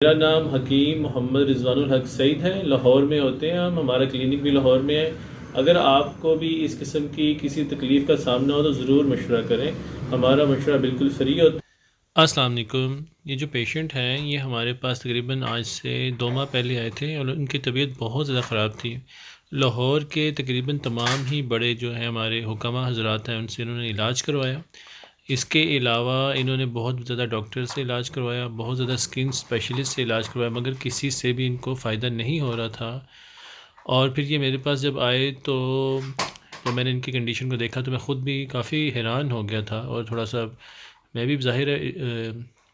میرا نام حکیم محمد رضوان الحق سعید ہے، لاہور میں ہوتے ہیں ہم، ہمارا کلینک بھی لاہور میں ہے۔ اگر آپ کو بھی اس قسم کی کسی تکلیف کا سامنا ہو تو ضرور مشورہ کریں، ہمارا مشورہ بالکل فری ہوتا ہے۔ السلام علیکم، یہ جو پیشنٹ ہیں یہ ہمارے پاس تقریباً آج سے 2 ماہ پہلے آئے تھے اور ان کی طبیعت بہت زیادہ خراب تھی۔ لاہور کے تقریباً تمام ہی بڑے جو ہیں ہمارے حکمہ حضرات ہیں ان سے انہوں نے علاج کروایا۔ اس کے علاوہ انہوں نے بہت زیادہ ڈاکٹر سے علاج کروایا، بہت زیادہ اسکن اسپیشلسٹ سے علاج کروایا، مگر کسی سے بھی ان کو فائدہ نہیں ہو رہا تھا۔ اور پھر یہ میرے پاس جب آئے تو جب میں نے ان کی کنڈیشن کو دیکھا تو میں خود بھی کافی حیران ہو گیا تھا، اور تھوڑا سا میں بھی ظاہر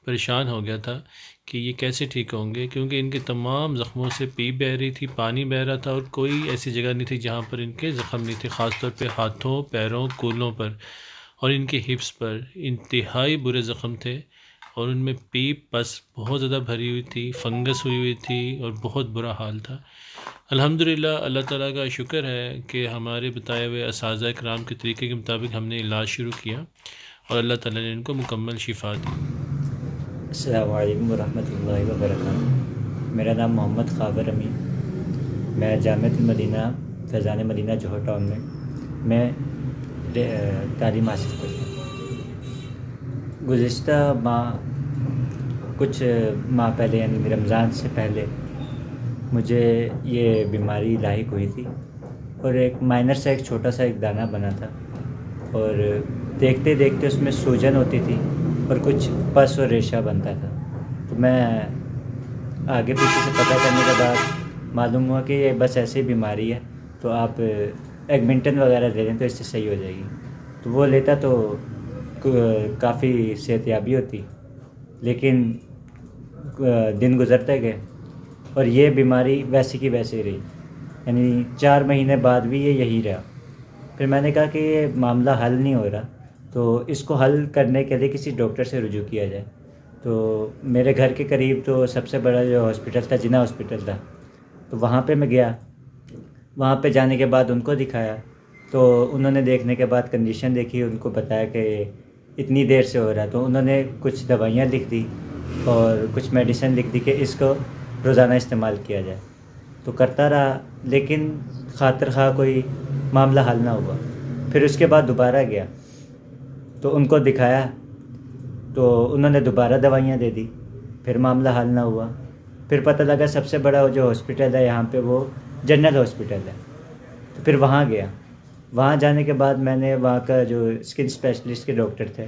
پریشان ہو گیا تھا کہ یہ کیسے ٹھیک ہوں گے، کیونکہ ان کے تمام زخموں سے پیپ بہہ رہی تھی، پانی بہہ رہا تھا، اور کوئی ایسی جگہ نہیں تھی جہاں پر ان کے زخم نہیں تھے، خاص طور پہ ہاتھوں، پیروں، کولوں پر اور ان کے ہپس پر انتہائی برے زخم تھے، اور ان میں پیپ بس بہت زیادہ بھری ہوئی تھی، فنگس ہوئی تھی، اور بہت برا حال تھا۔ الحمدللہ اللہ تعالیٰ کا شکر ہے کہ ہمارے بتائے ہوئے اساتذہ کرام کے طریقے کے مطابق ہم نے علاج شروع کیا اور اللہ تعالیٰ نے ان کو مکمل شفا دی۔ السلام علیکم ورحمۃ اللہ وبرکاتہ۔ میرا نام محمد خاور امین، میں جامعۃ المدینہ فیضان مدینہ جوہر ٹاؤن میں تعلیم حاصل کرتا ہوں۔ گزشتہ ماہ کچھ ماہ پہلے یعنی رمضان سے پہلے مجھے یہ بیماری لاحق ہوئی تھی، اور ایک مائنر سا ایک چھوٹا سا ایک دانہ بنا تھا، اور دیکھتے دیکھتے اس میں سوجن ہوتی تھی اور کچھ پس اور ریشہ بنتا تھا۔ تو میں آگے پیچھے سے پتہ کرنے کے بعد معلوم ہوا کہ یہ بس ایسی بیماری ہے، تو آپ ایگمنٹن وغیرہ دے دیں تو اس سے صحیح ہو جائے گی۔ تو وہ لیتا تو کافی صحتیابی ہوتی، لیکن دن گزرتے گئے اور یہ بیماری ویسی کی ویسے رہی، یعنی 4 مہینے بعد بھی یہ یہی رہا۔ پھر میں نے کہا کہ یہ معاملہ حل نہیں ہو رہا، تو اس کو حل کرنے کے لیے کسی ڈاکٹر سے رجوع کیا جائے۔ تو میرے گھر کے قریب تو سب سے بڑا جو ہاسپٹل تھا جناح ہاسپٹل تھا، تو وہاں پہ میں گیا۔ وہاں پہ جانے کے بعد ان کو دکھایا، تو انہوں نے دیکھنے کے بعد کنڈیشن دیکھی، ان کو بتایا کہ اتنی دیر سے ہو رہا ہے، تو انہوں نے کچھ دوائیاں لکھ دی اور کچھ میڈیسن لکھ دی کہ اس کو روزانہ استعمال کیا جائے۔ تو کرتا رہا، لیکن خاطر خواہ کوئی معاملہ حل نہ ہوا۔ پھر اس کے بعد دوبارہ گیا تو ان کو دکھایا، تو انہوں نے دوبارہ دوائیاں دے دی، پھر معاملہ حل نہ ہوا۔ پھر پتہ لگا سب سے بڑا جو ہاسپٹل ہے یہاں پہ وہ جنرل ہاسپٹل ہے، تو پھر وہاں گیا۔ وہاں جانے کے بعد میں نے وہاں کا جو اسکن اسپیشلسٹ کے ڈاکٹر تھے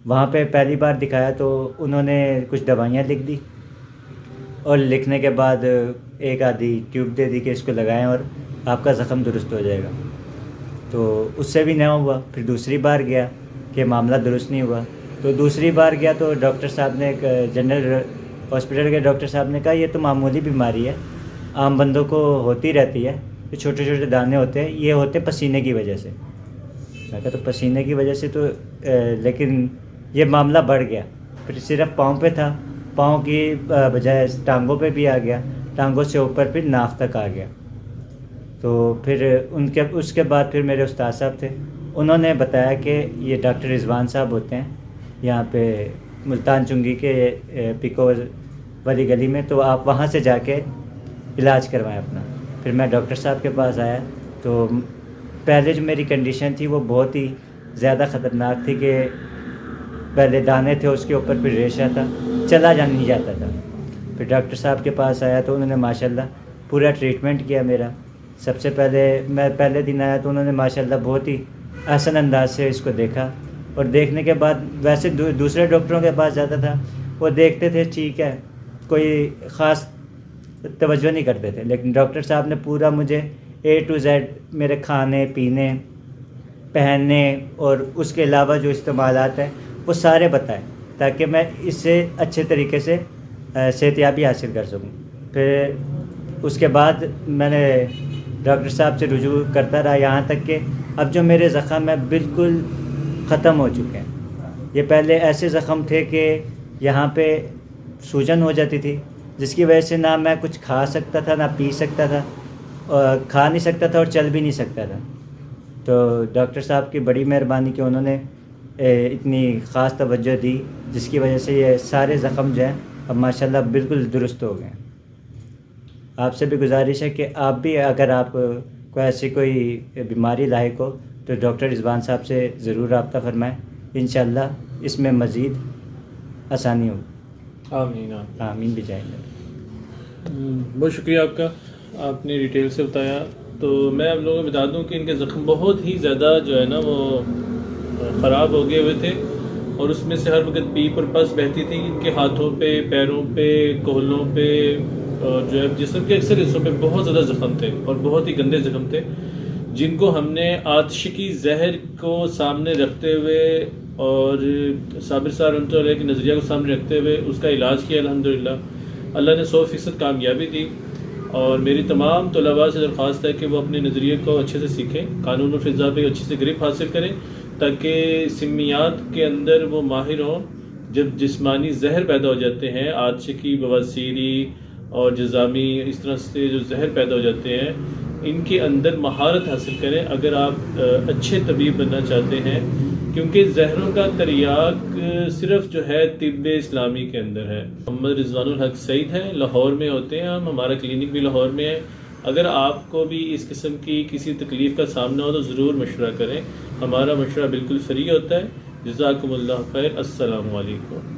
وہاں پہ پہلی بار دکھایا، تو انہوں نے کچھ دوائیاں لکھ دی، اور لکھنے کے بعد ایک آدھی ٹیوب دے دی کہ اس کو لگائیں اور آپ کا زخم درست ہو جائے گا۔ تو اس سے بھی نہ ہوا۔ پھر دوسری بار گیا کہ معاملہ درست نہیں ہوا، تو دوسری بار گیا تو ڈاکٹر صاحب نے جنرل ہاسپٹل کے ڈاکٹر صاحب نے کہا یہ تو معمولی بیماری ہے، عام بندوں کو ہوتی رہتی ہے، یہ چھوٹے چھوٹے دانے ہوتے ہیں، یہ ہوتے پسینے کی وجہ سے۔ میں کہا تو پسینے کی وجہ سے تو لیکن یہ معاملہ بڑھ گیا، پھر صرف پاؤں پہ تھا، پاؤں کی بجائے ٹانگوں پہ بھی آ گیا، ٹانگوں سے اوپر پھر ناف تک آ گیا۔ تو پھر اس کے بعد پھر میرے استاد صاحب تھے، انہوں نے بتایا کہ یہ ڈاکٹر رضوان صاحب ہوتے ہیں یہاں پہ ملتان چنگی کے پیکو والی گلی میں، تو آپ وہاں سے جا کے علاج کروائیں اپنا۔ پھر میں ڈاکٹر صاحب کے پاس آیا، تو پہلے جو میری کنڈیشن تھی وہ بہت ہی زیادہ خطرناک تھی کہ پہلے دانے تھے، اس کے اوپر پھر ریشہ تھا، چلا نہیں جاتا تھا۔ پھر ڈاکٹر صاحب کے پاس آیا تو انہوں نے ماشاءاللہ پورا ٹریٹمنٹ کیا میرا۔ سب سے پہلے میں پہلے دن آیا تو انہوں نے ماشاءاللہ بہت ہی احسن انداز سے اس کو دیکھا، اور دیکھنے کے بعد ویسے دوسرے ڈاکٹروں کے پاس جاتا تھا، وہ دیکھتے تھے ٹھیک ہے، کوئی خاص توجہ نہیں کرتے تھے، لیکن ڈاکٹر صاحب نے پورا مجھے A to Z میرے کھانے پینے پہننے اور اس کے علاوہ جو استعمالات ہیں وہ سارے بتائے، تاکہ میں اس سے اچھے طریقے سے صحتیابی حاصل کر سکوں۔ پھر اس کے بعد میں نے ڈاکٹر صاحب سے رجوع کرتا رہا، یہاں تک کہ اب جو میرے زخم ہیں بالکل ختم ہو چکے ہیں۔ یہ پہلے ایسے زخم تھے کہ یہاں پہ سوجن ہو جاتی تھی، جس کی وجہ سے نہ میں کچھ کھا سکتا تھا، نہ پی سکتا تھا، اور کھا نہیں سکتا تھا اور چل بھی نہیں سکتا تھا۔ تو ڈاکٹر صاحب کی بڑی مہربانی کہ انہوں نے اتنی خاص توجہ دی، جس کی وجہ سے یہ سارے زخم جو ہیں اب ماشاءاللہ بالکل درست ہو گئے. آپ سے بھی گزارش ہے کہ آپ بھی اگر آپ کو ایسی کوئی بیماری لاحق ہو تو ڈاکٹر رضوان صاحب سے ضرور رابطہ فرمائیں. انشاءاللہ اس میں مزید آسانی ہوگی. آمین. آمین بھی جائیں گے. بہت شکریہ آپ کا، آپ نے ڈیٹیل سے بتایا. تو میں آپ لوگوں کو بتا دوں کہ ان کے زخم بہت ہی زیادہ جو ہے نا وہ خراب ہو گئے ہوئے تھے، اور اس میں سے ہر وقت پیپ اور پس بہتی تھی. ان کے ہاتھوں پہ، پیروں پہ، کہلوں پہ اور جو ہے جسم کے اکثر حصوں پہ بہت زیادہ زخم تھے، اور بہت ہی گندے زخم تھے، جن کو ہم نے آتشی زہر کو سامنے رکھتے ہوئے اور صابر صاحب رحمۃ اللہ علیہ کے نظریہ کو سامنے رکھتے ہوئے اس کا علاج کیا. الحمدللہ اللہ نے 100% کامیابی دی. اور میری تمام طلباء سے درخواست ہے کہ وہ اپنے نظریے کو اچھے سے سیکھیں، قانون و فضا پہ اچھے سے گرپ حاصل کریں، تاکہ سمیات کے اندر وہ ماہر ہوں. جب جسمانی زہر پیدا ہو جاتے ہیں، آتشی، بواسیری اور جزامی، اس طرح سے جو زہر پیدا ہو جاتے ہیں، ان کے اندر مہارت حاصل کریں اگر آپ اچھے طبیب بننا چاہتے ہیں. کیونکہ زہروں کا تریاق صرف جو ہے طب اسلامی کے اندر ہے. محمد رضوان الحق سعید ہیں، لاہور میں ہوتے ہیں ہم، ہمارا کلینک بھی لاہور میں ہے. اگر آپ کو بھی اس قسم کی کسی تکلیف کا سامنا ہو تو ضرور مشورہ کریں. ہمارا مشورہ بالکل فری ہوتا ہے. جزاکم اللہ خیر. السلام علیکم.